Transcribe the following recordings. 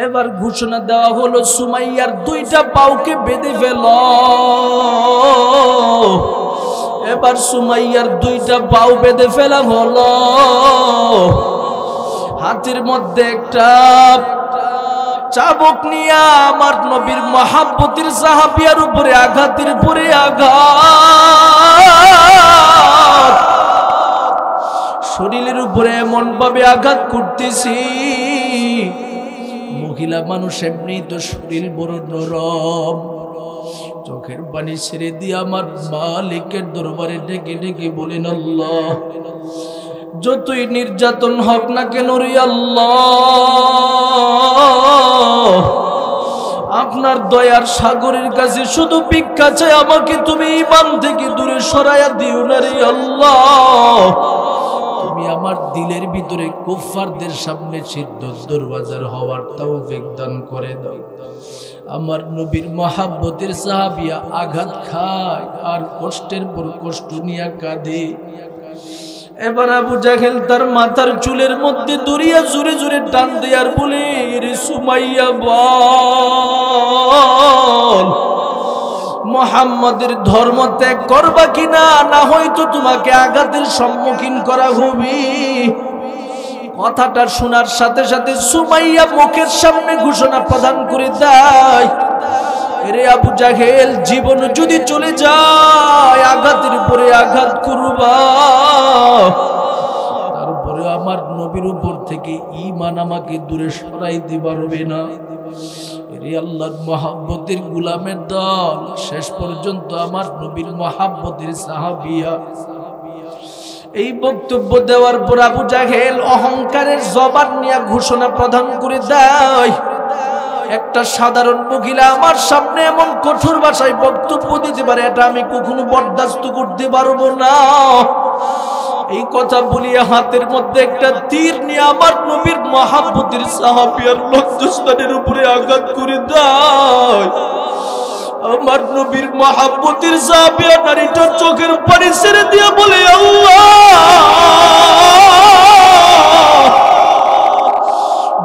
এবার ঘোষণা দেওয়া হলো সুমাইয়ার দুইটা পাউকে বেঁধে ফেল। এবার সুমাইয়ার দুইটা পাও বেঁধে ফেলা হলো। হাতের মধ্যে একটা চাবুক নিয়ে আমার নবীর মহাব্বতের সাহাবিয়ার উপরে আঘাতের উপরে আঘাত, শরীরের উপরে এমন ভাবে আঘাত করতেছি। মহিলা মানুষ এমনি তো শরীর বড় নরম, চোখের পানি ছেড়ে দিয়ে আমার মালিকের দরবারে ডেকে ডেকে বলেন, আল্লাহ যতই নির্যাতন হোক না কেন রে আল্লাহ, আপনার দয়ার সাগরের কাছে শুধু ভিক্ষা চাই, আমাকে তুমি ঈমান থেকে দূরে সরাইয়া দিও না রে আল্লাহ। তুমি আমার দিলের ভিতরে কুফফারদের সামনে সিদ্ধর দরওয়াজার হওয়ার তৌফিক দান করে দাও। আমার নবীর মহাব্বতের সাহাবিয়া আঘাত খায় আর কষ্টের পর কষ্ট নিয়ে কাঁদে। এবার আবু জাহেল তার মাথার চুলের মধ্যে দড়িয়া জোরে জোরে টান দেয় আর বলে, রে সুমাইয়া বল, মুহাম্মাদের ধর্ম ত্যাগ করবা কিনা, না হয়তো তোমাকে আঘাতের সম্মুখীন করা হবে। কথাটা শোনার সাথে সাথে সুমাইয়া মুখের সামনে ঘোষণা প্রদান করে দেয়, রে আবু জাহেল, জীবন যদি চলে যায় আঘাতের উপরে আঘাত করবা, তারপরে আমার নবীর উপর থেকে ঈমান আমাকে দূরে সরাইতে পারবে না। রে আল্লাহর মহাব্বতের গোলামের দল, শেষ পর্যন্ত আমার নবীর মহাব্বতের সাহাবিয়া। এই বক্তব্য দেওয়ার পর আবু জাহেল অহংকারের জবান নিয়ে ঘোষণা প্রদান করে দেয়, একটা সাধারণ মহিলা আমার সামনে এমন কঠোর ভাষায় বক্তব্য দিতে পারে, এটা আমি কখনো বরদাস্ত করতে পারবো না। এই কথা বলিয়া হাতের মধ্যে একটা তীর নিয়ে আমার নবীর মহাব্বতের সাহাবিয়ার লজ্জাস্থানের উপরে আঘাত করে দেয়। আমার নবীর মহাব্বতের সাহাবিয়া নারীটা চোখের পানি ছেড়ে দিয়ে বলে, আল্লাহ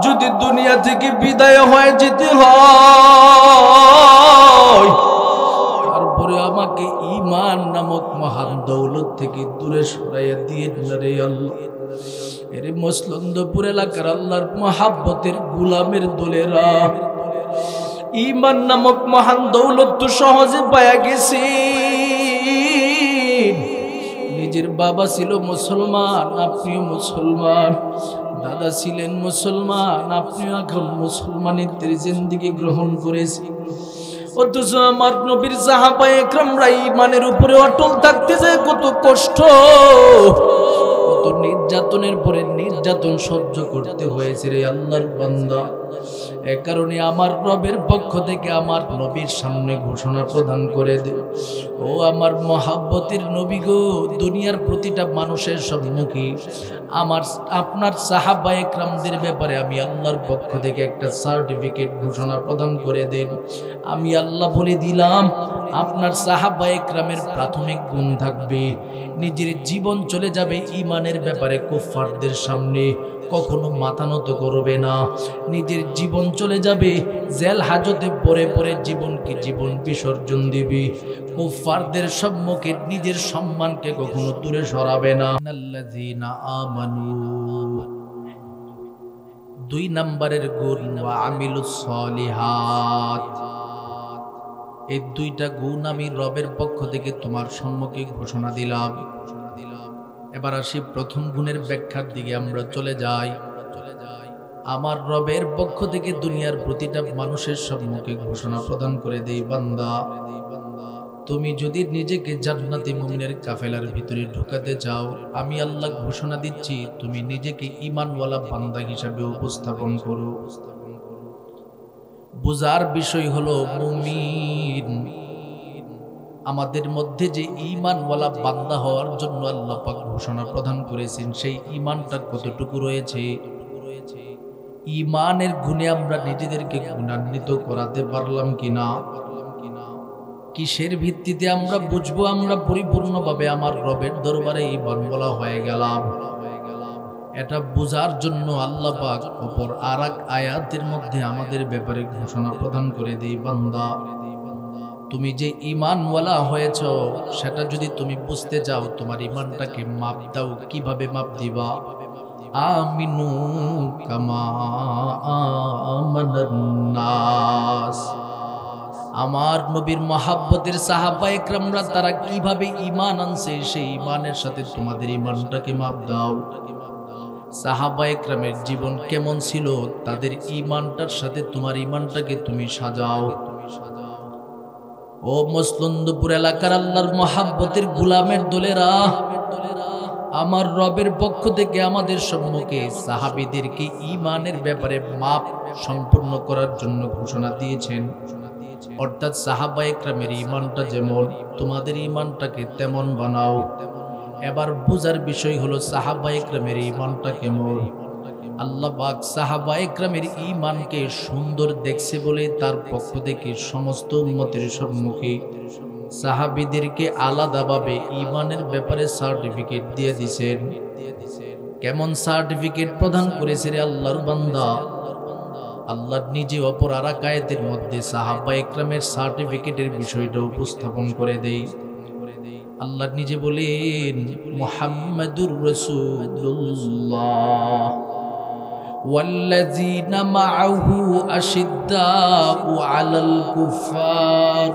যদি দুনিয়া থেকে বিদায় হয়ে যেতে হয়, তারপরে আমাকে ঈমান নামক মহান দৌলত থেকে দূরে সরাইয়া দিয়ে রে আল্লাহ। এর মসলন্দপুর এলাকার আল্লাহর মহাব্বতের গোলামের দলেরা, ঈমান নামক মহান দৌলত তো সহজে পায়া গেছি। নিজের বাবা ছিল মুসলমান, আপনিও মুসলমান, দাদা ছিলেন মুসলমান, আপনিও এখন মুসলমানিত্বের জিন্দেগি গ্রহণ করেছি। অথচ আমার নবীর সাহাবায়ে একরামরা ঈমানের উপরে অটল থাকতে যায় কত কষ্ট, কত নির্যাতনের পরে নির্যাতন সহ্য করতে হয়েছে রে আল্লাহর বান্দা। এ কারণে আমার রবের পক্ষ থেকে আমার নবীর সামনে ঘোষণা প্রদান করে দে, ও আমার মহাব্বতের নবী গো, দুনিয়ার প্রতিটা মানুষের সম্মুখে আমার আপনার সাহাবায়ে একরামদের ব্যাপারে আমি আল্লাহর পক্ষ থেকে একটা সার্টিফিকেট ঘোষণা প্রদান করে দেন। আমি আল্লাহ বলে দিলাম, আপনার সাহাবায়ে একরামের প্রাথমিক গুণ থাকবে, নিজের জীবন চলে যাবে ঈমানের ব্যাপারে কুফফারদের সামনে কখনো মাথা নত করবে না। নিজের জীবন চলে যাবে জেল হাজতে পরে পরে জীবনকে জীবন বিসর্জন দিবে। কুফফারদের সম্মুখে নিজের সম্মানকে কখনো দূরে সরাবে না। আল্লাযীনা আমানু, দুই নম্বরের গুণ, ওয়া আমিলুস সলিহাত। এই দুইটা গুণ আমি রবের পক্ষ থেকে তোমার সম্মুখে ঘোষণা দিলাম। এবার আসি প্রথম গুণের ব্যাখ্যার দিকে আমরা চলে যাই। আমার রবের পক্ষ থেকে দুনিয়ার প্রতিটা মানুষের সম্মুখে ঘোষণা প্রদান করে দেই, বান্দা তুমি যদি নিজেকে জান্নাতি মুমিনের কাফেলার ভিতরে ঢুকাতে চাও, আমি আল্লাহ ঘোষণা দিচ্ছি তুমি নিজেকে ঈমানওয়ালা বান্দা হিসাবে উপস্থাপন করো। বুঝার বিষয় হলো মুমিন, আমাদের মধ্যে যে ঈমানওয়ালা বান্দা হওয়ার জন্য আল্লাহ পাক ঘোষণা প্রদান করেছেন, সেই ঈমানটা কতটুকু রয়েছে। ঈমানের গুণে আমরা নিজেদেরকে গুণান্বিত করাতে পারলাম কিনা, কিসের ভিত্তিতে আমরা বুঝবো আমরা পরিপূর্ণভাবে আমার রবের দরবারে ঈমানওয়ালা হয়ে গেলাম। এটা বোঝার জন্য আল্লাহ পাক অপর আরেক আয়াতের মধ্যে আমাদের ব্যাপারে ঘোষণা প্রদান করে দেই, বান্দা তুমি যে ঈমানওয়ালা হয়েছ সেটা যদি তুমি বুঝতে চাও, তোমার ঈমানটাকে মাপ দাও। কিভাবে মাপ দিবা? আমিনু কামা আমানান নাস। আমার নবীর মহাব্বতের সাহাবায়ে কেরামরা তারা কিভাবে ঈমান আনছে, সেই ঈমানের সাথে তোমাদের ঈমানটাকে মাপ দাও। সাহাবায়ে কেরামের জীবন কেমন ছিল, তাদের ঈমানটার সাথে তোমার ঈমানটাকে তুমি সাজাও। ও মসলন্দপুর এলাকার আল্লাহর মহাব্বতের গোলামের দলেরা, আমার রবের পক্ষ থেকে আমাদের সম্মুখে সাহাবীদেরকে ঈমানের ব্যাপারে মাপ সম্পূর্ণ করার জন্য ঘোষণা দিয়েছেন। অর্থাৎ সাহাবায়ে কেরামের ঈমানটা যেমন, তোমাদের ঈমানটাকে তেমন বানাও। এবার বুঝার বিষয় হলো সাহাবায়ে কেরামের ঈমানটা কেমন। আল্লাহ পাক সাহাবায়ে কেরামের ঈমানকে সুন্দর দেখছে বলে তার পক্ষ থেকে সমস্ত উম্মতের সম্মুখে সাহাবীদেরকে আলাদাভাবে ঈমানের ব্যাপারে সার্টিফিকেট দিয়ে দিয়েছেন। কেমন সার্টিফিকেট প্রদান করেছে রে আল্লাহর বান্দা? আল্লাহ নিজে অপর আরেক আয়াতের মধ্যে সাহাবায়ে কেরামের সার্টিফিকেটের বিষয়টা উপস্থাপন করে দেয়। আল্লাহ নিজে বলেন, মুহাম্মাদুর রাসূলুল্লাহ ওয়াল্লাযীনা মাআহু আশিদ্দাউ আলাল কুফার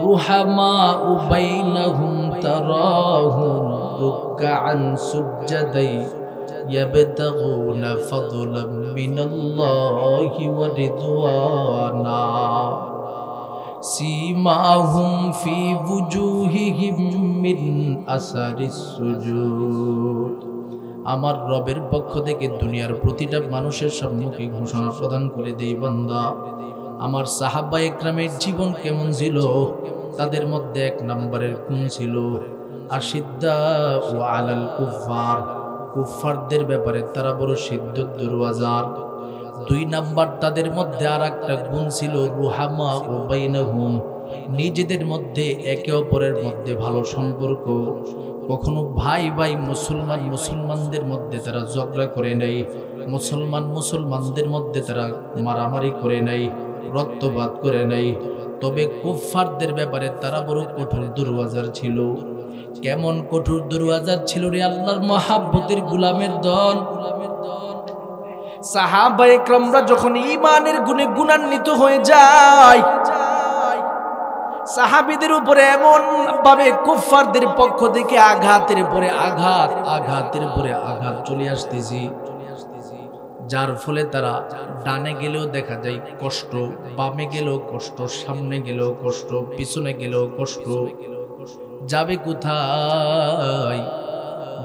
রুহামাউ বাইনাহুম তারাহুম রুকআন সুজ্জাদাই ইয়াবতাগুনা ফাদলাম মিনাল্লাহি ওয়া রিদওয়ানা সীমাহুম ফি বুজুহিহিম মিন আসারিস সুজুদ। আমার রবের পক্ষ থেকে দুনিয়ার প্রতিটা মানুষের সম্মুখে ঘোষণা প্রদান করে দেই, বান্দা আমার সাহাবায়ে কেরামের জীবন কেমন ছিল। তাদের মধ্যে এক নম্বরের গুণ ছিল আশিদ্দাউ আলাল কুফার, কুফারদের ব্যাপারে তারা বড় সিদ্ধত দুরওয়াজার। দুই নাম্বার তাদের মধ্যে আর একটা গুণ ছিল রুহামা ও বাইনাহুম, নিজেদের মধ্যে একে অপরের মধ্যে ভালো সম্পর্ক। কখনো ভাই ভাই মুসলমানদের মধ্যে তারা ঝগড়া করে নাই, মুসলমানদের মধ্যে তারা মারামারি করে নাই, রক্তপাত করে নাই। তবে কুফফারদের ব্যাপারে তারা বড় কঠোর দুরওয়াজার ছিল। কেমন কঠোর দুরওয়াজার ছিল রে আল্লাহর মহাব্বতের গোলামের দল। সাহাবায়ে কেরামরা যখন ঈমানের গুণে গুণান্বিত হয়ে যায়, সাহাবীদের উপরে এমন ভাবে কুফফারদের পক্ষ থেকে আঘাতের পরে আঘাত চলে আসতেছি, যার ফলে তারা ডানে গেলেও দেখা যায় কষ্ট, বামে গেলেও কষ্ট, সামনে গেলেও কষ্ট, পিছনে গেলেও কষ্ট। যাবে কোথায়?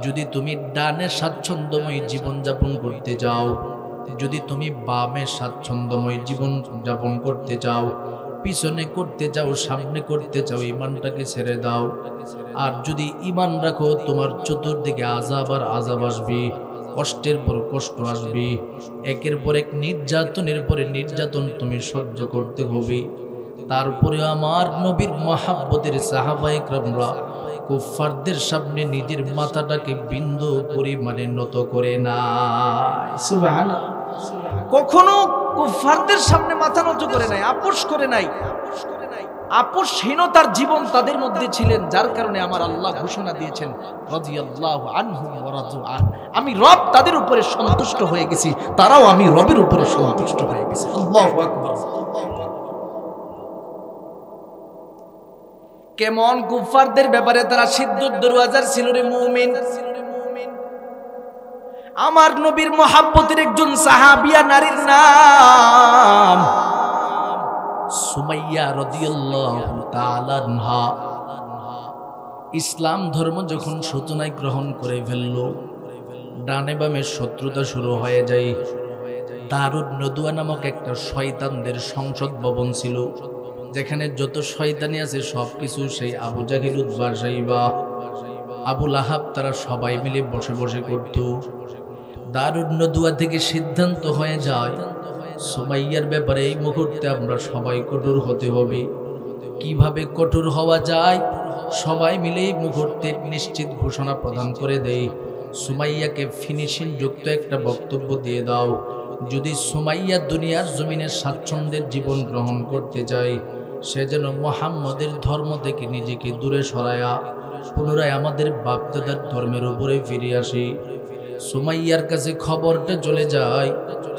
যদি তুমি ডানে স্বাচ্ছন্দ্যময় জীবন যাপন করতে যাও, যদি তুমি বামে স্বাচ্ছন্দ্যময় জীবন যাপন করতে চাও, পিছনে করতে চাও, সামনে করতে চাও, ঈমানটাকে ছেড়ে দাও। আর যদি ঈমান রাখো, তোমার চতুর্দিকে আযাব আর আযাব আসবে, কষ্টের পর কষ্ট আসবে, একের পর এক নির্যাতনের পরে নির্যাতন তুমি সহ্য করতে হবে। তারপরে আমার নবীর মহাব্বতের সাহাবায়ে কেরামরা কুফফারদের সামনে নিজের মাথাটাকে বিন্দু পরিমাণে নত করে না। সুবহানাল্লাহ। কখনো কুফফারদের সামনে মাথা নত করে নাই, আপোষ করে নাই। আপোষহীনতার জীবন তাদের মধ্যে ছিলেন, যার কারণে আমার আল্লাহ ঘোষণা দিয়েছেন রাদিয়াল্লাহু আনহুম ওয়া রাদু আন, আমি রব তাদের উপরে সন্তুষ্ট হয়ে গেছি, তারাও আমি রবের উপরে সন্তুষ্ট হয়ে গেছে। আল্লাহু আকবার। কেমন কুফফারদের ব্যাপারে তারা সিদ্ধত দরওয়াজার ছিল রে মুমিন। আমার নবীর মহাব্বতের একজন সাহাবিয়া নারীর নাম সুমাইয়া রাদিয়াল্লাহু তাআলা আনহা। ইসলাম ধর্ম যখন সূচনায় গ্রহণ করে ফেলল, ডানে বামে শত্রুতা শুরু হয়ে যায়। দারুন নদুয়া নামক একটা শয়তানদের সংসদ ভবন ছিল, যেখানে যত শয়তানি আছে সবকিছু সেই আবু জাহিল, উতবা, শাইবা, আবু লাহাব, তারা সবাই মিলে বসে বসে করত। দারুন নদুয়া থেকে সিদ্ধান্ত হয়ে যায় সুমাইয়ার ব্যাপারে এই মুহূর্তে আমরা সবাই কঠোর হতে হবে। কিভাবে কঠোর হওয়া যায়? সবাই মিলে এই মুহূর্তে নিশ্চিত ঘোষণা প্রদান করে দেয় সুমাইয়াকে ফিনিশিং যুক্ত একটা বক্তব্য দিয়ে দাও। যদি সুমাইয়া দুনিয়ার জমিনে স্বাচ্ছন্দ্যের জীবন গ্রহণ করতে চায়, সে যেন মুহাম্মদের ধর্ম থেকে নিজেকে দূরে সরায়া পুনরায় আমাদের বাপদাদার ধর্মের উপরে ফিরে আসি। সুমাইয়ার কাছে খবরটা চলে যায়,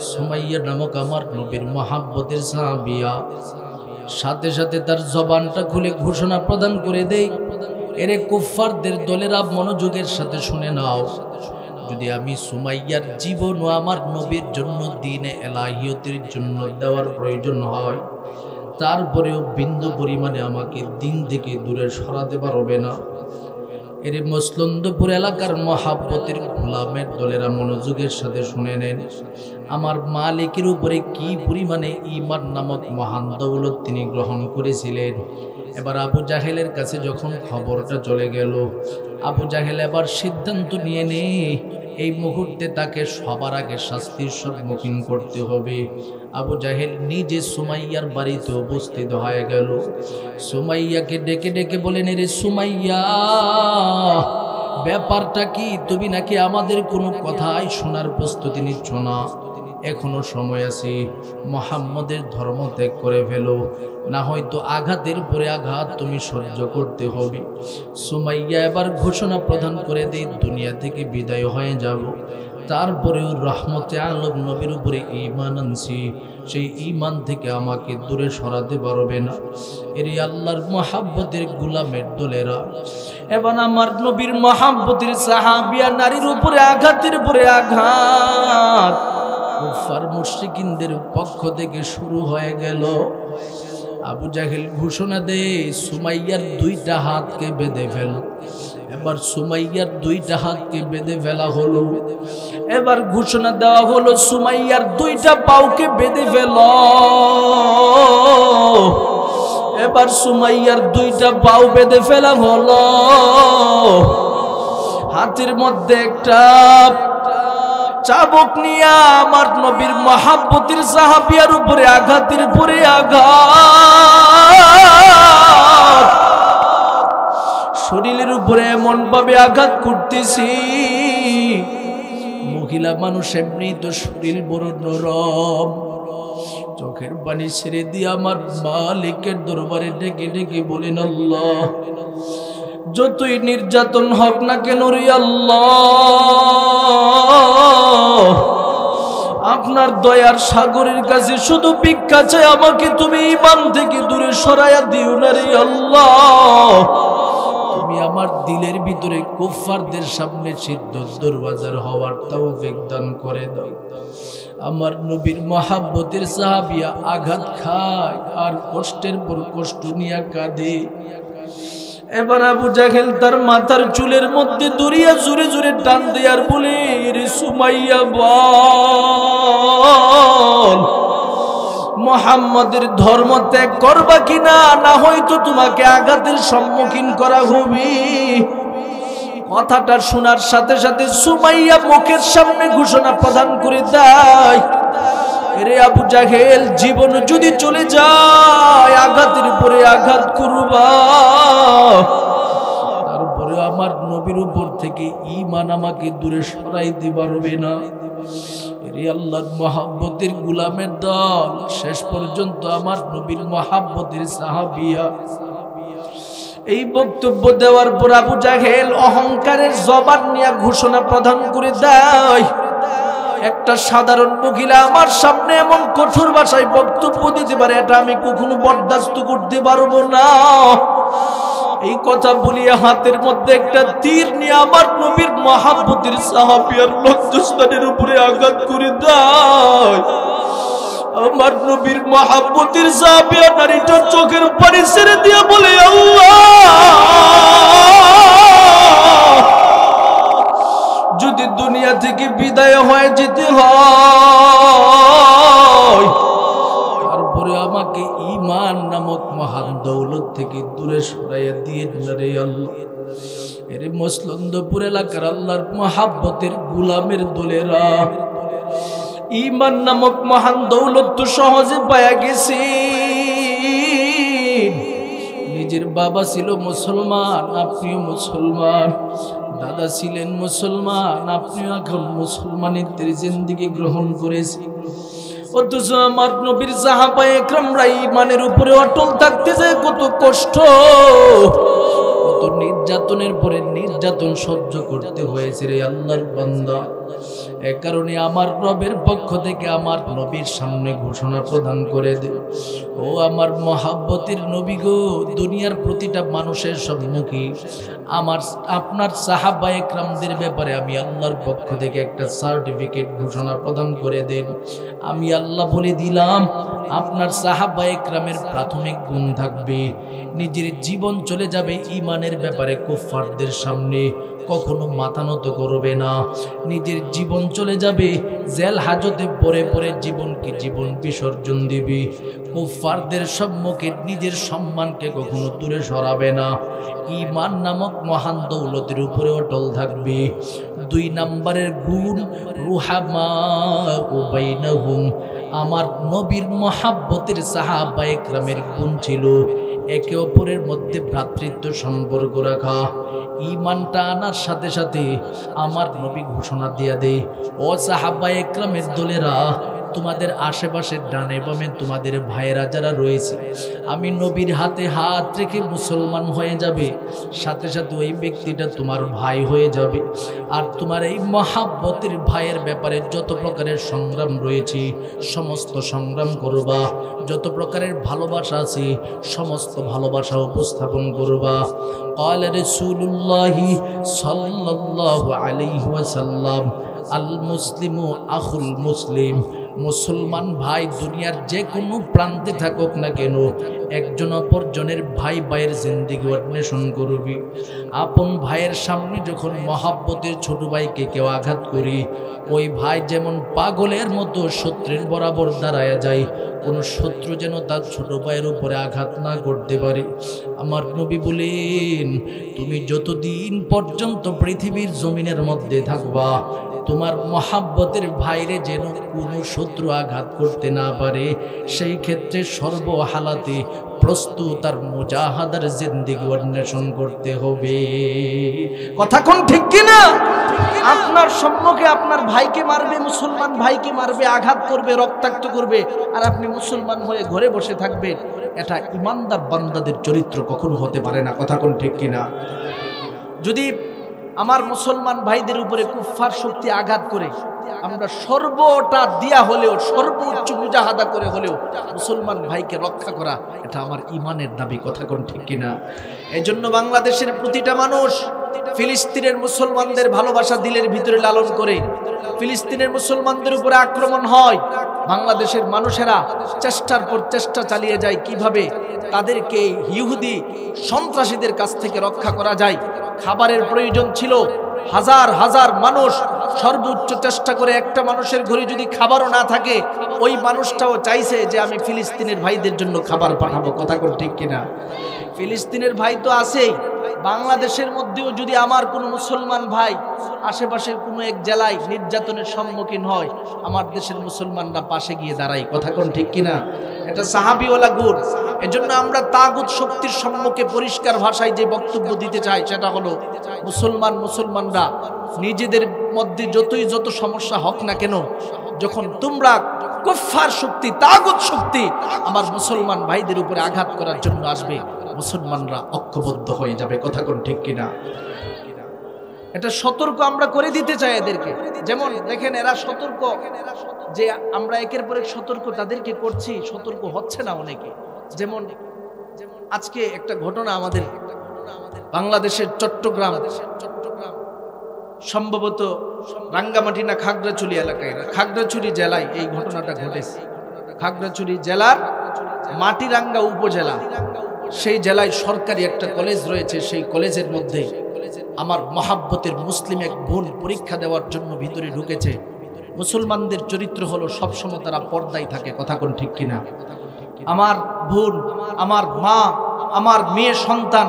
সুমাইয়া নামক আমার নবীর মুহাব্বতের সাহাবিয়া। সাথে সাথে তার জবানটা খুলে ঘোষণা প্রদান করে দেই, এরে কুফফারদের দলেরা মনোযোগের সাথে শুনে নাও, যদি আমি সুমাইয়ার জীবন ও আমার নবীর জন্য দ্বীনে এলাহিয়তের জন্য দেওয়ার প্রয়োজন হয়, তারপরেও বিন্দু পরিমাণে আমাকে দিন থেকে দূরে সরাতে পারবে না। এর মসলন্দপুর এলাকার মহাব্বতের গোলামের দলেরা মনোযোগের সাথে শুনে নেন, আমার মালিকের উপরে কি পরিমাণে ঈমান নামক মহান দৌলত তিনি গ্রহণ করেছিলেন। এবার আবু জাহেলের কাছে যখন খবরটা চলে গেল, আবু জাহেল এবার সিদ্ধান্ত নিয়ে নেই এই মুহূর্তে তাকে সবার আগে শাস্তির সম্মুখীন করতে হবে। আবু জাহেল নিজে সুমাইয়ার বাড়িতে উপস্থিত হয়ে গেল। সুমাইয়াকে ডেকে ডেকে বলেন, রে সুমাইয়া, ব্যাপারটা কি? তুমি নাকি আমাদের কোনো কথাই শোনার প্রস্তুতি নিচ্ছ না? এখনো সময় আছে, মুহাম্মদের ধর্ম ত্যাগ করে ফেলো, না হয়তো আঘাতের পরে আঘাত তুমি সহ্য করতে হবে। সুমাইয়া এবার ঘোষণা প্রদান করে দেয়, দুনিয়া থেকে বিদায় হয়ে যাব, তারপরেও রহমতে আলম নবীর উপরে ঈমান আনছি, সেই ঈমান থেকে আমাকে দূরে সরাতে পারবে না। এর আল্লাহর মুহাব্বতের গোলামের দলেরা এবার আমার নবীর মুহাব্বতের সাহাবিয়া নারীর উপরে আঘাতের পরে আঘাত কুফার মুশরিকিনদের পক্ষ থেকে শুরু হয়ে গেল। আবু জাহেল ঘোষণা দেয়, সুমাইয়ার দুইটা হাতকে বেঁধে ফেল। এবার সুমাইয়ার দুইটা হাতকে বেঁধে ফেলা হলো। এবার ঘোষণা দেওয়া হলো, সুমাইয়ার দুইটা পাওকে বেঁধে ফেল। এবার সুমাইয়ার দুইটা পাও বেঁধে ফেলা হলো। হাতের মধ্যে একটা চাবুক নিয়া আমার নবীর মুহাব্বতের সাহাবিয়ার উপরে আঘাতের পরে আঘাত, শরীরের উপরে এমন ভাবে আঘাত করতেছি, মহিলা মানুষ এমনি তো শরীর বড় নরম, চোখের পানি ছেড়ে দিয়ে আমার মালিকের দরবারে ডেকে ডেকে বলেন, আল্লাহ, যতই নির্যাতন হোক না কেন রে আল্লাহ, আপনার দয়ার সাগরের কাছে শুধু ভিক্ষা চাই, আমাকে তুমি ঈমান থেকে দূরে সরাইয়া দিও না রে আল্লাহ। তুমি আমার দিলের ভিতরে কুফফারদের সামনে সিদ্ধ দরওয়াজার হওয়ার তৌফিক দান করে দাও। আমার নবীর মুহাব্বতের সাহাবিয়া আঘাত খায় আর কষ্টের পর কষ্ট নিয়ে কাঁদে। এবার আবু জাহেল তার মাথার চুলের মধ্যে দড়িয়া জোরে জোরে টান দেয় আর বলে, রে সুমাইয়া, বল মুহাম্মদের ধর্ম ত্যাগ করবা কিনা, না হয়তো তোমাকে আঘাতের সম্মুখীন করা হবে। কথাটা শোনার সাথে সাথে সুমাইয়া মুখের সামনে ঘোষণা প্রদান করে দেয়, রে আবু জাহেল, জীবন যদি চলে যায় আঘাতের পরে আঘাত করবা, তারপরে আমার নবীর উপর থেকে ঈমান আমাকে দূরে সরাইতে পারবে না। রে আল্লাহর মুহাব্বতের গোলামের দল, শেষ পর্যন্ত আমার নবীর মুহাব্বতের সাহাবিয়া। এই বক্তব্য দেওয়ার পর আবু জাহেল অহংকারের জবান নিয়ে ঘোষণা প্রদান করে দেয়, একটা সাধারণ মহিলা আমার সামনে এমন কঠোর ভাষায় বক্তব্য দিতে পারে, এটা আমি কখনো বরদাস্ত করতে পারবো না। এই কথা বলিয়া হাতের মধ্যে একটা তীর নিয়ে আমার নবীর মুহাব্বতের সাহাবিয়ার লজ্জাস্থানের উপরে আঘাত করে দেয়। আমার নবীর মুহাব্বতের সাহাবিয়া নারীটা চোখের পানি ছেড়ে দিয়ে বলে, আল্লাহ, যদি দুনিয়া থেকে বিদায় হয়ে যেতে হয়, তারপরে আমাকে ঈমান নামক মহান দৌলত থেকে দূরে সরাইয়া দিয়ে রে আল্লাহ। এর মসলন্দপুর এলাকার আল্লাহর মুহাব্বতের গোলামের দলেরা ঈমান নামক মহান দৌলত তো সহজে পায়া গেছে। নিজের বাবা ছিল মুসলমান, আপনিও মুসলমান, দাদা ছিলেন মুসলমান, আপনিও এখন মুসলমানিত্বের জিন্দেগি গ্রহণ করেছেন। অথচ আমার নবীর সাহাবায়ে কেরামরা ঈমানের উপরে অটল থাকতে যায় কত কষ্ট, কত নির্যাতনের পরে নির্যাতন সহ্য করতে হয়েছে রে আল্লাহর বান্দা। এ কারণে আমার রবের পক্ষ থেকে আমার নবীর সামনে ঘোষণা প্রদান করে দে, ও আমার মহাব্বতের নবী গো, দুনিয়ার প্রতিটা মানুষের সম্মুখে আমার আপনার সাহাবায়ে কেরামদের ব্যাপারে আমি আল্লাহর পক্ষ থেকে একটা সার্টিফিকেট ঘোষণা প্রদান করে দেন। আমি আল্লাহ বলে দিলাম, আপনার সাহাবায়ে কেরামের প্রাথমিক গুণ থাকবে, নিজের জীবন চলে যাবে ঈমানের ব্যাপারে কুফফারদের সামনে কখনো মাথা নত করবে না। নিজের জীবন চলে যাবে জেল হাজতে পড়ে পড়ে জীবনকে জীবন বিসর্জন দিবি। কুফফারদের সম্মুখে নিজের সম্মানকে কখনো দূরে সরাবে না। ঈমান নামক মহান দৌলতের উপরে অটল থাকবে। 2 নম্বরের গুণ রুহামা বাইনাহুম। আমার নবীর মহাব্বতের সাহাবায়ে কেরামের গুণ ছিল একে অপরের মধ্যে ভ্রাতৃত্ব সম্পর্ক রাখা। ঈমানটা আনার সাথে সাথে আমার নবী ঘোষণা দিয়ে দেয়, ও সাহাবায়ে কেরামের দলেরা, তোমাদের আশেপাশের ডানে বামে তোমাদের ভাইয়েরা যারা রয়েছে, আমি নবীর হাতে হাত রেখে মুসলমান হয়ে যাবে, সাথে সাথে ওই ব্যক্তিটা তোমার ভাই হয়ে যাবে। আর তোমার এই মহাব্বতের ভাইয়ের ব্যাপারে যত প্রকারের সংগ্রাম রয়েছে সমস্ত সংগ্রাম করবা, যত প্রকারের ভালোবাসা আছে সমস্ত ভালোবাসা উপস্থাপন করবা। قال رسول الله صلى الله عليه وسلم المسلم أخو المسلم। মুসলমান ভাই দুনিয়ার যে কোনো প্রান্তে থাকুক না কেন, একজন অপরজনের ভাই ভাইয়ের জিন্দেগি অন্বেষণ করবি। আপন ভাইয়ের সামনে যখন মহাব্বতের ছোট ভাইকে কেউ আঘাত করি, ওই ভাই যেমন পাগলের মতো শত্রুর বরাবর দাঁড়ায় যায়, কোন শত্রু যেন তার ছোট ভাইয়ের উপরে আঘাত না করতে পারে। আমার নবী বলেন, তুমি যতদিন পর্যন্ত পৃথিবীর জমিনের মধ্যে থাকবা, তোমার মহাব্বতের ভাইরে যেন কোনো শত্রু আঘাত করতে না পারে, সেই ক্ষেত্রে সর্বহালাতে প্রস্তুত আর মুজাহাদার জিন্দেগি অন্বেষণ করতে হবে। কথা কোন ঠিক কিনা? আপনার সম্মুখে আপনার ভাইকে মারবে, মুসলমান ভাইকে মারবে, আঘাত করবে, রক্তাক্ত করবে, আর আপনি মুসলমান হয়ে ঘরে বসে থাকবেন। এটা ইমানদার বান্দাদের চরিত্র কখনো হতে পারে না। কথা কোন ঠিক কিনা? যদি আমার মুসলমান ভাইদের উপরে কুফফার শক্তি আঘাত করে, আমরা সর্বটা দিয়া হলেও সর্বোচ্চ মুজাহাদা করে হলেও মুসলমান ভাইকে রক্ষা করা, এটা আমার ইমানের দাবি। কথা কোন ঠিক কিনা? এই জন্য বাংলাদেশের প্রতিটা মানুষ ফিলিস্তিনের মুসলমানদের ভালোবাসা দিলের ভিতরে লালন করে। ফিলিস্তিনের মুসলমানদের উপরে আক্রমণ হয়, বাংলাদেশের মানুষেরা চেষ্টার পর চেষ্টা চালিয়ে যায় কিভাবে তাদেরকে ইহুদি সন্ত্রাসীদের কাছ থেকে রক্ষা করা যায়। খাবারের প্রয়োজন ছিল, হাজার হাজার মানুষ সর্বোচ্চ চেষ্টা করে, একটা মানুষের ঘরে যদি খাবারও না থাকে, ওই মানুষটাও চাইছে যে আমি ফিলিস্তিনের ভাইদের জন্য খাবার পাঠাবো। কথা কোন ঠিক কিনা? ফিলিস্তিনের ভাই তো আছেই, বাংলাদেশের মধ্যেও যদি আমার কোনো মুসলমান ভাই আশেপাশের কোনো এক জেলায় নির্যাতনের সম্মুখীন হয়, আমার দেশের মুসলমানরা পাশে গিয়ে দাঁড়ায়। কথা কোন ঠিক কিনা? এটা সাহাবিওয়ালা গুণ। এজন্য আমরা তাগুত শক্তির সম্মুখে পরিষ্কার ভাষায় যে বক্তব্য দিতে চাই সেটা হলো, মুসলমানরা নিজেদের মধ্যে যত সমস্যা হোক না কেন, যখন তোমরা কুফফার শক্তি, তাগুত শক্তি আমার মুসলমান ভাইদের উপরে আঘাত করার জন্য আসবে, মুসলমানরা ঐক্যবদ্ধ হয়ে যাবে। কথা কোন ঠিক কিনা? এটা সতর্ক আমরা করে দিতে চাই এদেরকে। যেমন দেখেন, এরা সতর্ক যে আমরা একের পর এক সতর্ক তাদেরকে করছি, সতর্ক হচ্ছে না অনেকে। যেমন আজকে একটা ঘটনা আমাদের বাংলাদেশের চট্টগ্রাম, সম্ভবত রাঙ্গামাটি না খাগড়াছড়ি এলাকায়, খাগড়াছড়ি জেলায় এই ঘটনাটা ঘটেছে। খাগড়াছড়ি জেলার মাটিরাঙ্গা উপজেলা, সেই জেলায় সরকারি একটা কলেজ রয়েছে। সেই কলেজের মধ্যে আমার মহাব্বতের মুসলিম এক বোন পরীক্ষা দেওয়ার জন্য ভিতরে ঢুকেছে। মুসলমানদের চরিত্র হলো সবসময় তারা পর্দায় থাকে। কথা কোন ঠিক কিনা? আমার বোন, আমার মা, আমার মেয়ে সন্তান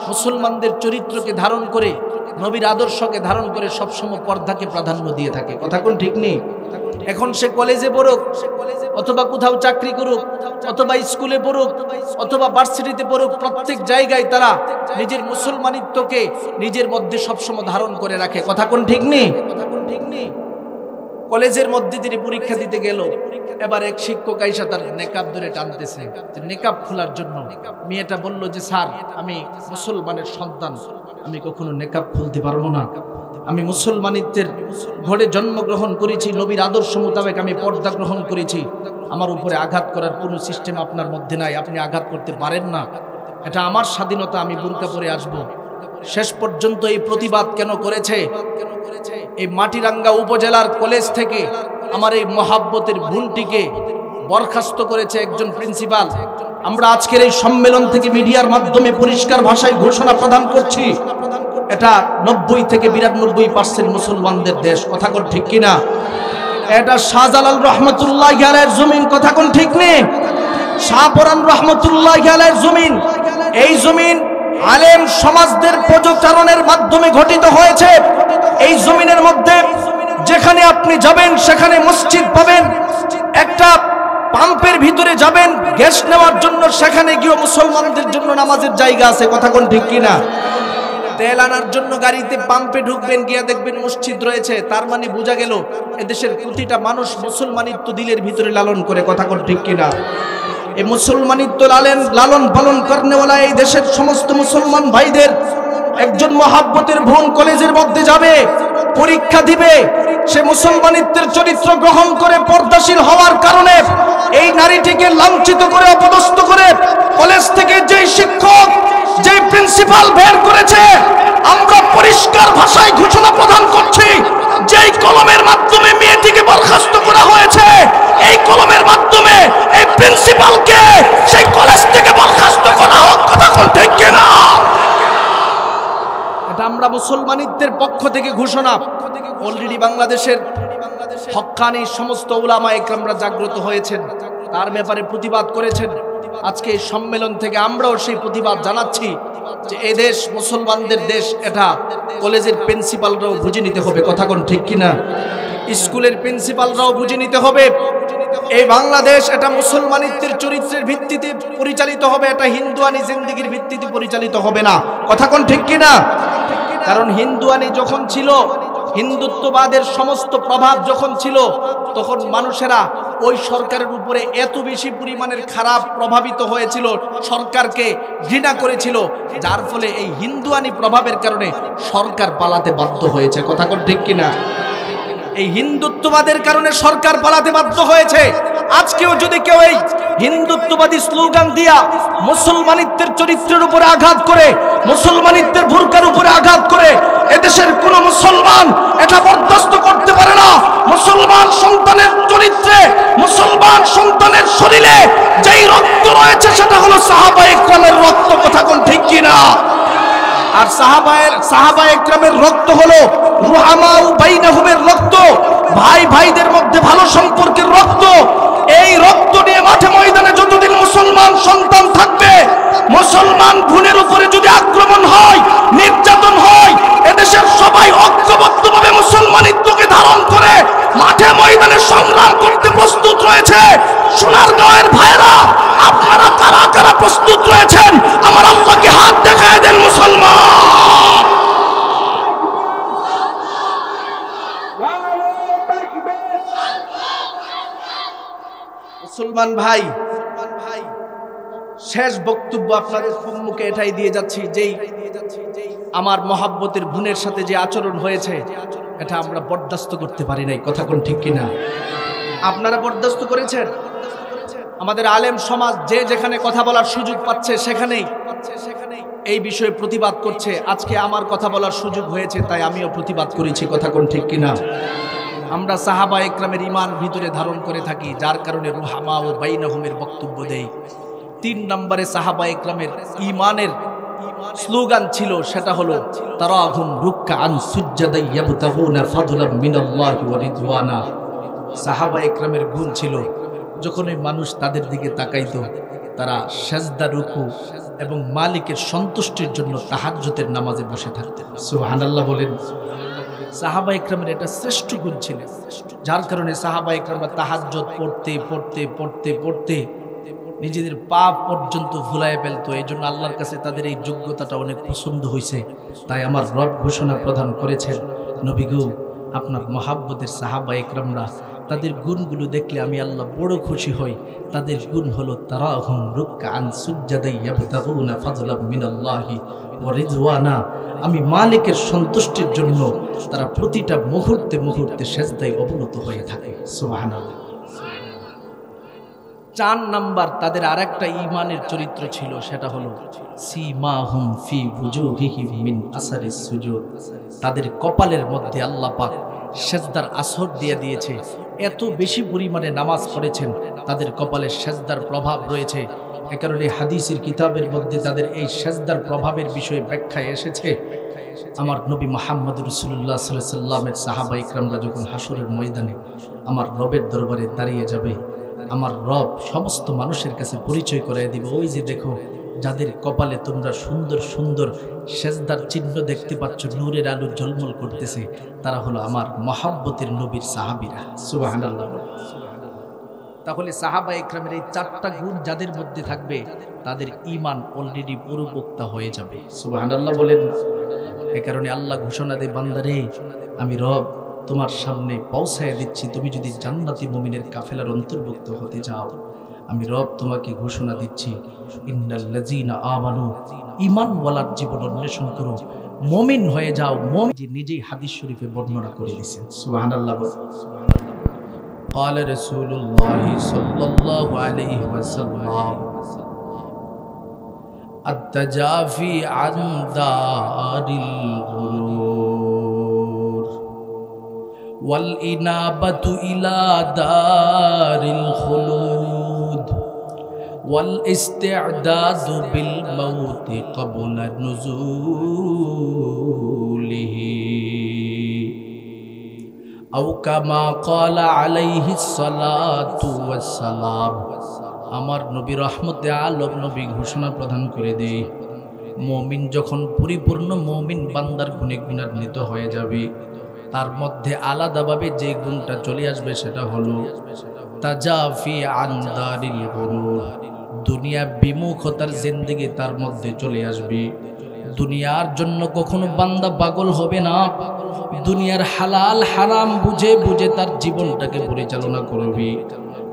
মুসলমানদের চরিত্রকে ধারণ করে, নবীর আদর্শকে ধারণ করে সবসময় পর্দাকে প্রাধান্য দিয়ে থাকে। কথা কোন ঠিক নেই? এখন সে কলেজে পড়ুক, অথবা কোথাও চাকরি করুক, অথবা স্কুলে পড়ুক, অথবা ভার্সিটিতে পড়ুক, প্রত্যেক জায়গায় তারা নিজের মুসলমানিত্বকে নিজের মধ্যে সবসময় ধারণ করে রাখে। কথা কোন ঠিক নেই? কলেজের মধ্যে তিনি পরীক্ষা দিতে গেল, এবার এক শিক্ষক আইসা তার নেকাব ধরে টানতেছে, নেকাব খোলার জন্য। মেয়েটা বলল যে স্যার, আমি মুসলমানের সন্তান, আমি কখনো নেকাব খুলতে পারবো না। আমি মুসলমানিত্বের ঘরে জন্মগ্রহণ করেছি, নবীর আদর্শ মোতাবেক আমি পর্দা গ্রহণ করেছি। আমার উপরে আঘাত করার কোনো সিস্টেম আপনার মধ্যে নাই, আপনি আঘাত করতে পারেন না, এটা আমার স্বাধীনতা, আমি বুরকা পরে আসব। শেষ পর্যন্ত এই প্রতিবাদ কেন করেছে? এই মাটিরাঙ্গা উপজেলার কলেজ থেকে আমার এই মহাব্বতের বোনটিকে বরখাস্ত করেছে একজন প্রিন্সিপাল। আমরা আজকের এই সম্মেলন থেকে মিডিয়ার মাধ্যমে পরিষ্কার ভাষায় ঘোষণা প্রদান করছি, এটা 90 থেকে 92% মুসলমানদের দেশ। কথা কোন ঠিক কিনা? এটা শাহজালাল রহমতুল্লাহ আলাইহির জমিন। কথা কোন ঠিক নেই? শাহপরান রহমতুল্লাহ আলাইহির জমিন। এই জমিন আলেম সমাজদের প্রচারণের মাধ্যমে গঠিত হয়েছে। এই জমিনের মধ্যে যেখানে আপনি যাবেন সেখানে মসজিদ পাবেন, একটা পাম্পের ভিতরে যাবেন গ্যাস নেওয়ার জন্য, সেখানে গিয়ে মুসলমানদের জন্য নামাজের জায়গা আছে। কথা কোন ঠিক কিনা? তেল আনার জন্য গাড়িতে পাম্পে ঢুকবেন, গিয়ে দেখবেন মসজিদ রয়েছে। তার মানে বোঝা গেল এদেশের প্রতিটা মানুষ মুসলমানিত্ব দিলের ভিতরে লালন করে। কথা কোন ঠিক কিনা? এই মুসলমানিত্ব লালন পালন করনেওয়ালা এই দেশের সমস্ত মুসলমান ভাইদের একজন মহাব্বতের বোন কলেজের মধ্যে যাবে, পরীক্ষা দিবে, সে মুসলমানিত্বের চরিত্র গ্রহণ করে পর্দাশীল হওয়ার কারণে এই নারীটিকে লাঞ্ছিত করে, অপদস্থ করে কলেজ থেকে যেই শিক্ষক, যেই প্রিন্সিপাল বের করেছে, আমরা পরিষ্কার ভাষায় ঘোষণা প্রদান করছি, যেই কলমের মাধ্যমে মেয়েটিকে বরখাস্ত করা হয়েছে, এই কলমের মাধ্যমে এই প্রিন্সিপালকে সেই কলেজ থেকে বরখাস্ত করা হোক। কথা কোন ঠিক কিনা? এটা আমরা মুসলমানিত্বের পক্ষ থেকে ঘোষণা। অলরেডি বাংলাদেশের হক্কানি সমস্ত উলামা ইকরামরা জাগ্রত হয়েছেন, তার ব্যাপারে প্রতিবাদ করেছেন। আজকে এই সম্মেলন থেকে আমরাও সেই প্রতিবাদ জানাচ্ছি যে এই দেশ মুসলমানদের দেশ, এটা কলেজের প্রিন্সিপালরাও বুঝে নিতে হবে। কথা কোন ঠিক কিনা? স্কুলের প্রিন্সিপালরাও বুঝে নিতে হবে এই বাংলাদেশ এটা মুসলমানিত্বের চরিত্রের ভিত্তিতে পরিচালিত হবে, এটা হিন্দুয়ানি জিন্দেগির ভিত্তিতে পরিচালিত হবে না। কথা কোন ঠিক কিনা? কারণ হিন্দুয়ানি যখন ছিল, হিন্দুত্ববাদের সমস্ত প্রভাব যখন ছিল, তখন মানুষেরা ওই সরকারের উপরে এত বেশি পরিমাণের খারাপ প্রভাবিত হয়েছিল, সরকারকে ঘৃণা করেছিল, যার ফলে এই হিন্দুয়ানি প্রভাবের কারণে সরকার পালাতে বাধ্য হয়েছে। কথা কোন ঠিক কিনা? এই হিন্দুত্ববাদের কারণে সরকার পালাতে বাধ্য হয়েছে। আজকেও যদি কেউ এই হিন্দুত্ববাদী স্লোগান দিয়া মুসলমানিত্বের চরিত্রের উপরে আঘাত করে, মুসলমানিত্বের ভুরকার উপরে আঘাত করে, এদেশের কোন মুসলমান এটা বরদাস্ত করতে পারে না। মুসলমান সন্তানের চরিত্রে, মুসলমান সন্তানের শরীরে যেই রক্ত রয়েছে সেটা হলো সাহাবায়ে কেরামের রক্ত। কথা কোন ঠিক কিনা? আর সাহাবায়ে কেরামের রক্ত হলো রুহামাউ বাইনাহুমের রক্ত, ভাই ভাইদের মধ্যে ভালো সম্পর্কের রক্ত। এই রক্ত নিয়ে মাঠে ময়দানে যতদিন মুসলমান সন্তান থাকবে, মুসলমান বোনের উপরে যদি আক্রমণ হয়, নির্যাতন হয়, এদেশের সবাই ঐক্যবদ্ধভাবে মুসলমানিত্বকে ধারণ করে মাঠে ময়দানে সংগ্রাম করতে প্রস্তুত রয়েছে। সোনারগাঁওয়ের ভাইরা, আপনারা কারা কারা প্রস্তুত রয়েছেন? আমার আল্লাহকে হাত দেখায় দেন মুসলমান। মুসলমান ভাই, শেষ বক্তব্য আপনাদের সম্মুখে এটাই দিয়ে যাচ্ছি, যেই আমার মহাব্বতের বোনের সাথে যে আচরণ হয়েছে, এটা আমরা বরদাস্ত করতে পারি নাই। কথা কোন ঠিক কিনা? আপনারা বরদাস্ত করেছেন। আমাদের আলেম সমাজ যে যেখানে কথা বলার সুযোগ পাচ্ছে সেখানেই এই বিষয়ে প্রতিবাদ করছে। আজকে আমার কথা বলার সুযোগ হয়েছে, তাই আমিও প্রতিবাদ করেছি। কথা কোন ঠিক কিনা? আমরা সাহাবায়ে কেরামের ঈমান ভিতরে ধারণ করে থাকি, যার কারণে রুহামা ও বাইনাহুমের বক্তব্য দেই। 3 নম্বরে সাহাবায়ে কেরামের ঈমানের স্লোগান ছিল, সেটা হলো তারাহুম রুকআন সুজদান ইয়াবতাগুনা ফাদলাম মিনাল্লাহি ওয়া রিদওয়ানা। সাহাবায়ে কেরামের গুণ ছিল, যখন ওই মানুষ তাদের দিকে তাকাইতো, তারা সেজদা, রুকু এবং মালিকের সন্তুষ্টির জন্য তাহাজ্জুদের নামাজে বসে থাকতেন। সুবহানাল্লাহ বলেন। সাহাবা ইকরামের এটা শ্রেষ্ঠ গুণ ছিল, যার কারণে সাহাবা ইকরামরা তাহাজ্জুদ পড়তে পড়তে পড়তে পড়তে নিজেদের পাপ পর্যন্ত ভুলায় ফেলতো। এই জন্য আল্লাহর কাছে তাদের এই যোগ্যতাটা অনেক পছন্দ হয়েছে। তাই আমার রব ঘোষণা প্রদান করেছেন, নবী গো, আপনার মহাব্বতের সাহাবা ইকরামরা, তাদের গুণগুলো দেখলে আমি আল্লাহ বড় খুশি হই। তাদের গুণ হলো তারাহুম রুকআন সুজদান ইয়াবতাগুনা ফাযলাম মিনাল্লাহি ওয়া রিদওয়ানা। আমি মালিকের সন্তুষ্টির জন্য তারা প্রতিটা মুহূর্তে মুহূর্তে সেজদায় অবনত হয়ে থাকে। সুবহানাল্লাহ। 4 নাম্বার তাদের আরেকটা ঈমানের চরিত্র ছিল, সেটা হলো সীমাহুম ফি বুজুহিহিম মিন আসারিস সুজুদ। তাদের কপালের মধ্যে আল্লাহ পাক সেজদার আসর দিয়ে দিয়েছে। এত বেশি পরিমাণে নামাজ পড়েছেন, তাদের কপালে সেজদার প্রভাব রয়েছে। এ কারণে হাদিসের কিতাবের মধ্যে তাদের এই সেজদার প্রভাবের বিষয়ে ব্যাখ্যায় এসেছে। আমার নবী মুহাম্মদ রাসূলুল্লাহ সাল্লাল্লাহু আলাইহি ওয়াসাল্লামের সাহাবা ইকরামরা যখন হাসরের ময়দানে আমার রবের দরবারে দাঁড়িয়ে যাবে, আমার রব সমস্ত মানুষের কাছে পরিচয় করায় দিবে, ওই যে দেখো যাদের কপালে তোমরা সুন্দর সুন্দর সেজদার চিহ্ন দেখতে পাচ্ছ, নূরের আলো ঝলমল করতেছে, তারা হলো আমার মহাব্বতের নবীর সাহাবীরা। সুবহানাল্লাহ। তাহলে সাহাবা ইকরামের এই 4টা গুণ যাদের মধ্যে থাকবে, তাদের ঈমান অলরেডি পরিপক্ক হয়ে যাবে। সুবহানাল্লাহ বলেন। এই কারণে আল্লাহ ঘোষণা দেয়, বান্দারে, আমি রব তোমার সামনে পৌঁছায় দিচ্ছি, তুমি যদি জান্নাতি মুমিনের কাফেলার অন্তর্ভুক্ত হতে চাও, আমি রব তোমাকে ঘোষণা দিচ্ছি, ইন্নাল্লাযীনা আমানু, ঈমানওয়ালার জীবন অন্বেষণ করো, মুমিন হয়ে যাও। মুমিন যে নিজেই হাদিস শরীফে বর্ণনা করে দিয়েছেন। সুবহানাল্লাহ। قال رسول الله صلى الله عليه وسلم التجافي عن دار الغرور والإنابة إلى دار الخلود والاستعداد بالموت قبل نزوله أو كما قال عليه الصلاة والسلام। আমার নবী রহমতে আলম নবী ঘোষণা প্রদান করে দেয়, মুমিন যখন পরিপূর্ণ মুমিন বান্দার গুণে গুণান্বিত হয়ে যাবে, তার মধ্যে আলাদাভাবে যে গুণটা চলে আসবে সেটা হলো তাজাফি আন দারিল গুরুর। দুনিয়া বিমুখতার জিন্দেগি তার মধ্যে চলে আসবে। দুনিয়ার জন্য কখনো বান্দা পাগল হবে না। দুনিয়ার হালাল হারাম বুঝে বুঝে তার জীবনটাকে পরিচালনা করবে।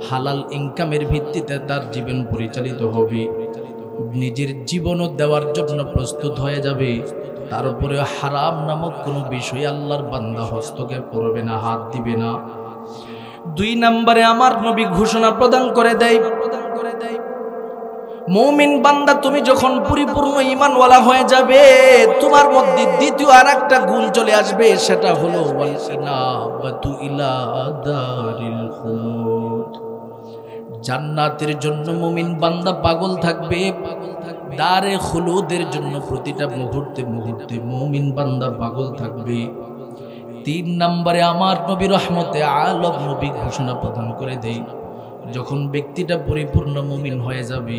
হালাল ইনকামের ভিত্তিতে তার জীবন পরিচালিত হবে। নিজের জীবনও দেওয়ার জন্য প্রস্তুত হয়ে যাবে। তার উপরে হারাম নামক কোনো বিষয় আল্লাহর বান্দা হস্তক্ষেপ করবে না, হাত দিবে না। 2 নম্বরে আমার নবী ঘোষণা প্রদান করে দেয়, মুমিন বান্দা তুমি যখন পরিপূর্ণ ঈমানওয়ালা হয়ে যাবে, তোমার মধ্যে দ্বিতীয় আরেকটা গুণ চলে আসবে, সেটা হলো ওয়াল ইনাবাতু ইলা দারিল খুলুদ। জান্নাতের জন্য মুমিন বান্দা পাগল থাকবে, দারে খুলুদের জন্য প্রতিটা মুহূর্তে মুহূর্তে মুমিন বান্দা পাগল থাকবে। 3 নম্বরে আমার নবী রহমতে আলম নবী ঘোষণা প্রদান করে দেয়, যখন ব্যক্তিটা পরিপূর্ণ মুমিন হয়ে যাবে,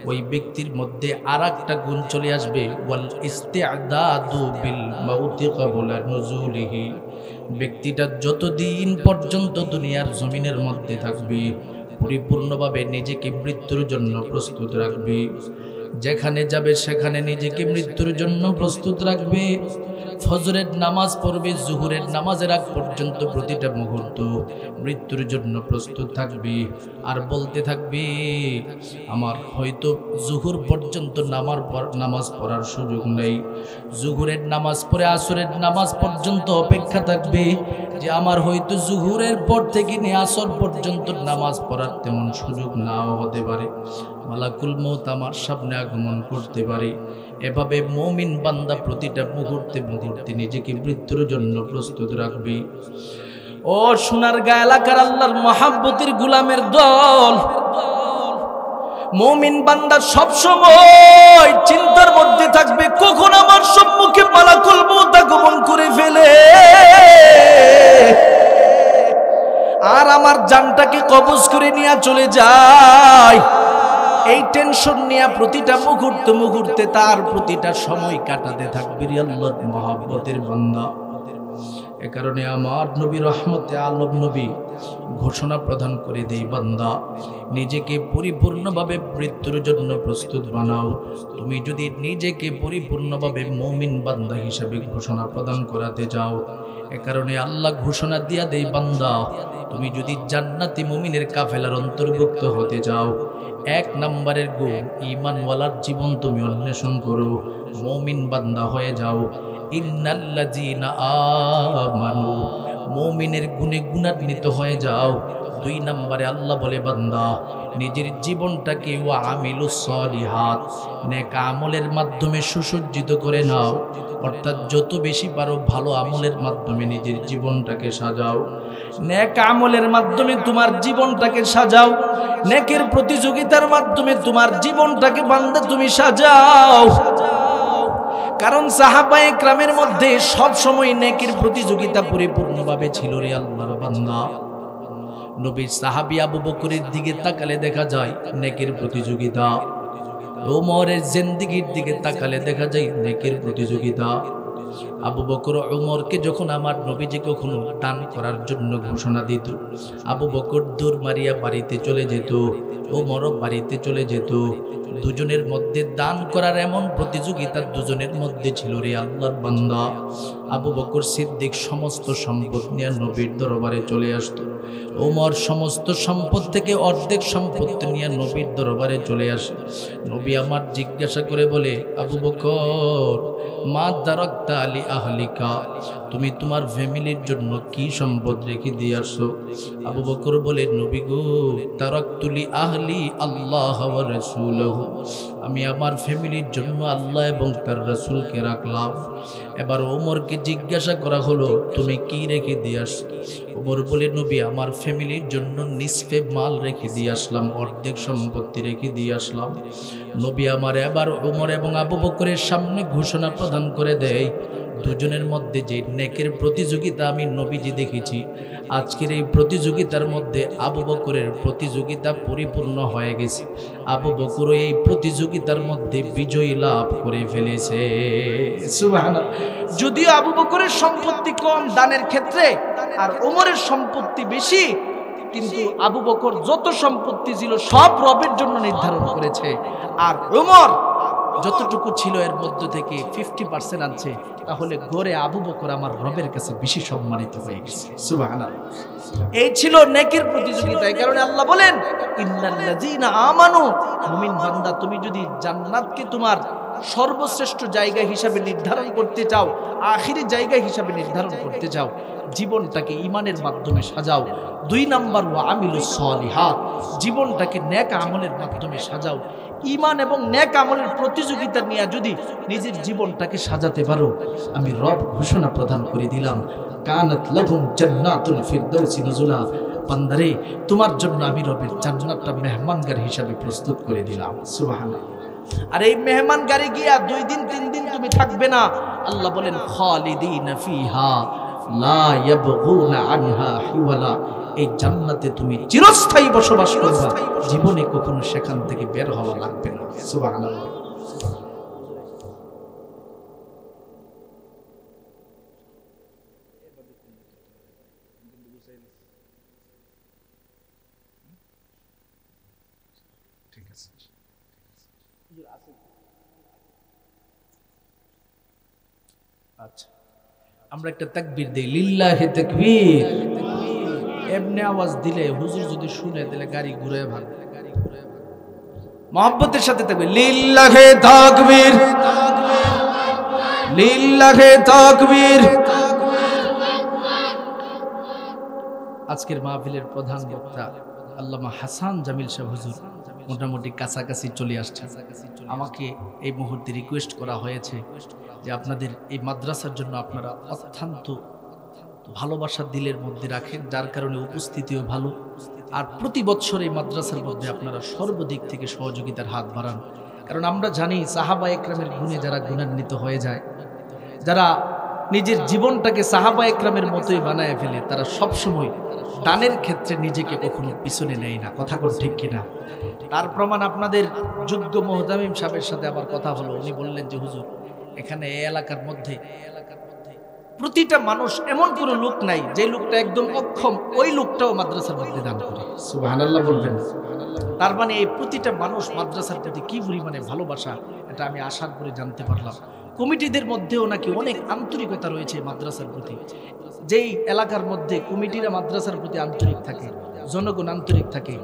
ওই ব্যক্তির মধ্যে আরেকটা গুণ চলে আসবে, ওয়াল ইস্তিআদাদু বিল মাউতি ক্বাবলা নুজুলিহি। ব্যক্তিটা যতদিন পর্যন্ত দুনিয়ার জমিনের মধ্যে থাকবে, পরিপূর্ণভাবে নিজেকে মৃত্যুর জন্য প্রস্তুত রাখবে। যেখানে যাবে সেখানে নিজেকে মৃত্যুর জন্য প্রস্তুত রাখবে। ফজরের নামাজ পড়বে, জোহরের নামাজের আগ পর্যন্ত প্রতিটা মুহূর্ত মৃত্যুর জন্য প্রস্তুত থাকবে। আর বলতে থাকবে, আমার হয়তো জোহর পর্যন্ত নামাজ পড়ার সুযোগ নেই। জোহরের নামাজ পড়ে আসরের নামাজ পর্যন্ত অপেক্ষা থাকবে, যে আমার হয়তো জোহরের পর থেকে নিয়ে আসর পর্যন্ত নামাজ পড়ার তেমন সুযোগ নাও হতে পারে। মালাকুল মউত আমার সামনে আগমন করতে পারে। এভাবে মুমিন বান্দা প্রতিটা মুহূর্তে মুহূর্তে নিজেকে মৃত্যুর জন্য প্রস্তুত রাখবে। ও সোনার গায়ে এলাকার আল্লাহর মহাব্বতের গোলামের দল, মুমিন বান্দা সব সময় চিন্তার মধ্যে থাকবে, কখন আমার সম্মুখে মালাকুল মউত আগমন করে ফেলে আর আমার জানটাকে কবজ করে নিয়ে চলে যায়। এই টেনশন নিয়ে প্রতিটা মুহূর্তে মুহূর্তে তার প্রতিটা সময় কাটাতে থাকবে আল্লাহর মহব্বতের বান্দা। এ কারণে আমার নবী রহমতে আলম নবী ঘোষণা প্রদান করে দেই, বান্দা নিজেকে পরিপূর্ণভাবে মৃত্যুর জন্য প্রস্তুত বানাও। তুমি যদি নিজেকে পরিপূর্ণভাবে মুমিন বান্দা হিসেবে ঘোষণা প্রদান করাতে যাও, এ কারণে আল্লাহ ঘোষণা দিয়া দেই, বান্দা তুমি যদি জান্নাতি মুমিনের কাফেলার অন্তর্ভুক্ত হতে যাও, 1 নম্বরের গুণ ঈমানওয়ালার জীবন তুমি অন্বেষণ করো, মুমিন বান্দা হয়ে যাও। ইন্নাল্লাযীনা আমানু, মুমিনের গুণে গুণান্বিত হয়ে যাও। 2 নম্বরে আল্লাহ বলে, বান্দা নিজের জীবনটাকে ওয়া আমিলুস সলিহাত, নেক আমলের মাধ্যমে সুসজ্জিত করে নাও। অর্থাৎ যত বেশি পারো ভালো আমলের মাধ্যমে নিজের জীবনটাকে সাজাও, নেক আমলের মাধ্যমে তোমার জীবনটাকে সাজাও, নেকের প্রতিযোগিতার মাধ্যমে তোমার জীবনটাকে বান্দা তুমি সাজাও। কারণ সাহাবায়ে কেরামের মধ্যে সব সময় নেকের প্রতিযোগিতা পরিপূর্ণভাবে ছিল রে আল্লাহর বান্দা। নবীর সাহাবী আবু বকরের দিকে তাকালে দেখা যায় নেকের প্রতিযোগিতা, ওমরের জিন্দেগীর দিকে তাকালে দেখা যায় নেকের প্রতিযোগিতা। আবু বকর ওমরকে যখন আমার নবীজি কখনো দান করার জন্য ঘোষণা দিত, আবু বকর দূর মারিয়া বাড়িতে চলে যেত, ওমরও বাড়িতে চলে যেত। দুজনের মধ্যে দান করার এমন প্রতিযোগিতা দুজনের মধ্যে ছিল রে আল্লাহর বান্দা। আবু বকর সিদ্দিক সমস্ত সম্পদ নিয়ে নবীর দরবারে চলে আসতো, ওমর সমস্ত সম্পদ থেকে অর্ধেক সম্পত্তি নিয়ে নবীর দরবারে চলে আসে। নবী আমার জিজ্ঞাসা করে বলে, আবু বকর মা দারাকতা আলি আহলিকা, তুমি তোমার ফ্যামিলির জন্য কি সম্পদ রেখে দিয়ে আসো? আবু বকর বলে, নবী গো তারাকতুলি আহলি আল্লাহ ওয়া রাসূলহু, আমি আমার ফ্যামিলির জন্য আল্লাহ এবং তার রাসূলকে রাখলাম। এবার ওমরকে জিজ্ঞাসা করা হলো, তুমি কি রেখে দিয়ে আসো? ওমর বলে, নবী আমার ফ্যামিলির জন্য নিসফে মাল রেখে দিয়ে আসলাম, অর্ধেক সম্পত্তি রেখে দিয়ে আসলাম। নবী আমার এবার ওমর এবং আবু বকরের সামনে ঘোষণা প্রদান করে দেয়, দুজনের মধ্যে যে নেকের প্রতিযোগিতা আমি নবীজি দেখেছি, আজকের এই প্রতিযোগিতার মধ্যে আবু বকরের প্রতিযোগিতা পরিপূর্ণ হয়ে গেছে। আবু বকর এই প্রতিযোগিতার মধ্যে বিজয় লাভ করে ফেলেছে। সুবহানাল্লাহ। যদিও আবু বকরের সম্পত্তি কম দানের ক্ষেত্রে আর ওমরের সম্পত্তি বেশি, কিন্তু আবু বকর যত সম্পত্তি ছিল সব রবের জন্য নির্ধারণ করেছে, আর ওমর যতটুকু ছিল এর মধ্য থেকে 50% আনছে। তাহলে গড়ে আবু বকর আমার রবের কাছে বেশি সম্মানিত হয়ে গেছে। সুবহানাল্লাহ। এই ছিল নেকের প্রতিযোগিতা। এই কারণে আল্লাহ বলেন, ইন্নাল্লাযীনা আমানু, মুমিন বান্দা তুমি যদি জান্নাতকে তোমার সর্বশ্রেষ্ঠ জায়গা হিসাবে নির্ধারণ করতে চাও, আখিরি জায়গা হিসাবে নির্ধারণ করতে চাও, জীবনটাকে ঈমানের মাধ্যমে সাজাও। 2 নাম্বার ওয়া আমিলুস সলিহাত, জীবনটাকে নেক আমলের মাধ্যমে সাজাও। ঈমান এবং নেক আমলের প্রতিযোগিতা নিয়ে যদি নিজের জীবনটাকে সাজাতে পারো, আমি রব ঘোষণা প্রদান করে দিলাম, কানাত লাহুম জান্নাতুল ফিরদাউসি নুজুলা, বান্দারে তোমার জন্য আমি রবের জান্নাতটা মেহমানগার হিসাবে প্রস্তুত করে দিলাম। সুবহানাল্লাহ। আর এই মেহমানগারে গিয়া 2 দিন 3 দিন তুমি থাকবে না। আল্লাহ বলেন, খালিদিনা ফিহা লা ইয়াবগুনা আনহা হিওয়ালা, এই জান্নাতে তুমি চিরস্থায়ী বসবাস করবে, জীবনে কখনো সেখান থেকে বের হওয়া লাগবে না। সুবহানাল্লাহ। ঠিক আছে, আচ্ছা আমরা একটা তাকবীর দেই, লিল্লাহি তাকবীর। এমনি আওয়াজ দিলে হুজুর যদি শুনে তাহলে গাড়ি ঘুরে ভাগবে। মহব্বতের সাথে তাকবীর, লিল্লাহি তাকবীর, লিল্লাহি তাকবীর। আজকের মাহফিলের প্রধান বক্তা আল্লামা হাসান জামিল সাহেব হুজুর মোটামুটি কাছাকাছি চলে আসছে। আমাকে এই মুহূর্তে রিকোয়েস্ট করা হয়েছে যে আপনাদের এই মাদ্রাসার জন্য আপনারা অত্যন্ত ভালোবাসা দিলের মধ্যে রাখেন, যার কারণে উপস্থিতিও ভালো, আর প্রতি বছর এই মাদ্রাসার মধ্যে আপনারা সর্বদিক থেকে সহযোগিতার হাত বাড়ান। কারণ আমরা জানি সাহাবায়ে কেরামের গুণে যারা গুণান্বিত হয়ে যায়, যারা নিজের জীবনটাকে সাহাবায়ে কেরামের মতোই বানায় ফেলে, তারা সবসময় দানের ক্ষেত্রে নিজেকে কখনো পিছনে নেয় না। কথা কোন ঠিক কিনা? তার প্রমাণ আপনাদের যোগ্য মুহতামিম সাহেবের সাথে আবার কথা হলো। উনি বললেন যে হুজুর, এখানে এই এলাকার মধ্যে প্রতিটা মানুষ, এমন কোনো লোক নাই যে লোকটা একদম অক্ষম, ওই লোকটাও মাদ্রাসার মধ্যে দান করে। সুবহানাল্লাহ বলবেন। তার মানে এই প্রতিটা মানুষ মাদ্রাসার প্রতি কি পরিমাণে ভালোবাসা, এটা আমি আশার করে জানতে পারলাম। কমিটিদের মধ্যেও নাকি অনেক আন্তরিকতা রয়েছে মাদ্রাসার প্রতি। যেই এলাকার মধ্যে কমিটিরা মাদ্রাসার প্রতি আন্তরিক থাকে, জনগণ আন্তরিক থাকে,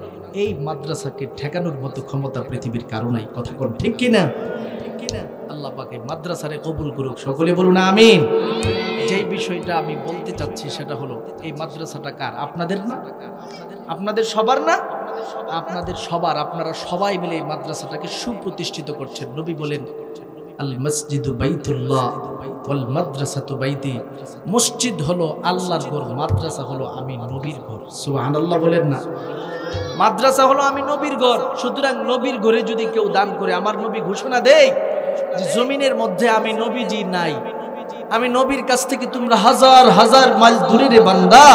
এই মাদ্রাসাকে ঠেকানোর মতো ক্ষমতা পৃথিবীর কারো নাই। কথা কোন ঠিক কিনা? আল্লাহ পাকে মাদ্রাসারে কবুল করুক, সকলে বলুন আমিন। যে বিষয়টা আমি বলতে চাচ্ছি সেটা হলো, এই মাদ্রাসাটা কার? আপনাদের না? আপনাদের সবার না? আপনাদের সবার। আপনারা সবাই মিলে এই মাদ্রাসাটাকে সুপ্রতিষ্ঠিত করছেন। নবী বলেন, আল মসজিদু বাইতুল্লাহ ওয়াল মাদ্রাসাতু বাইতি। মসজিদ হলো আল্লাহর ঘর, মাদ্রাসা হলো আমি নবীর ঘর। সুবহানাল্লাহ বলেন না? মাদ্রাসা হলো আমি নবীর ঘর। সুতরাং নবীর ঘরে যদি কেউ দান করে, আমার নবী ঘোষণা দেয় যে জমিনের মধ্যে আমি নবীজি নাই, আমি নবীর কাছ থেকে তোমরা হাজার হাজার মাইল দূরে রে বান্দা,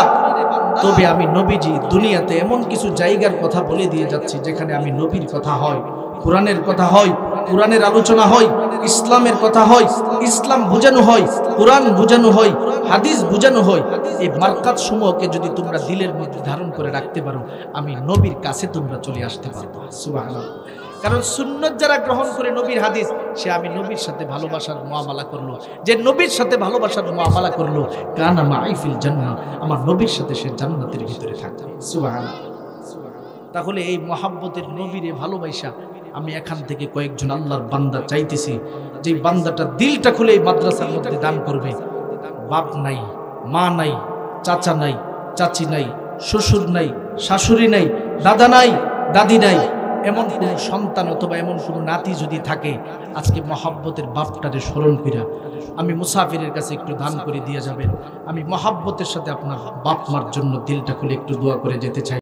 তবে আমি নবীজি দুনিয়াতে এমন কিছু জায়গার কথা বলে দিয়ে যাচ্ছি যেখানে আমি নবীর কথা হয়, কোরআনের কথা হয়, কোরআনের আলোচনা হয়, ইসলামের কথা হয়, ইসলাম বোঝানো হয়, কোরআন বোঝানো হয়, হাদিস বোঝানো হয়। এই মারকাত সমূহকে যদি তোমরা দিলের মধ্যে ধারণ করে রাখতে পারো, আমি নবীর কাছে তোমরা চলে আসতে পারবো। সুবহানাল্লাহ। কারণ সুন্নত যারা গ্রহণ করে নবীর হাদিস, সে আমি নবীর সাথে ভালোবাসার মুআমালা করলো। যে নবীর সাথে ভালোবাসার মুআমালা করলো, কানা মাই ফিল জান্নাহ, আমার নবীর সাথে সে জান্নাতের ভিতরে থাকবে। সুবহানাল্লাহ। তাহলে এই মহাব্বতের নবীরে ভালোবাসা আমি এখান থেকে কয়েকজন আল্লাহর বান্দা চাইতেছি, যে বান্দাটা দিলটা খুলে এই মাদ্রাসার মধ্যে দান করবে। বাপ নাই, মা নাই, চাচা নাই, চাচি নাই, শ্বশুর নাই, শাশুড়ি নাই, দাদা নাই, দাদি নাই, এমন কোন সন্তান অথবা এমন কোন নাতি যদি থাকে, আজকে মহাব্বতের বাপটারে স্মরণ কইরা আমি মুসাফিরের কাছে একটু দান করে দিয়ে যাবেন। আমি মহাব্বতের সাথে আপনার বাপ মার জন্য দিলটা খুলে একটু দোয়া করে যেতে চাই।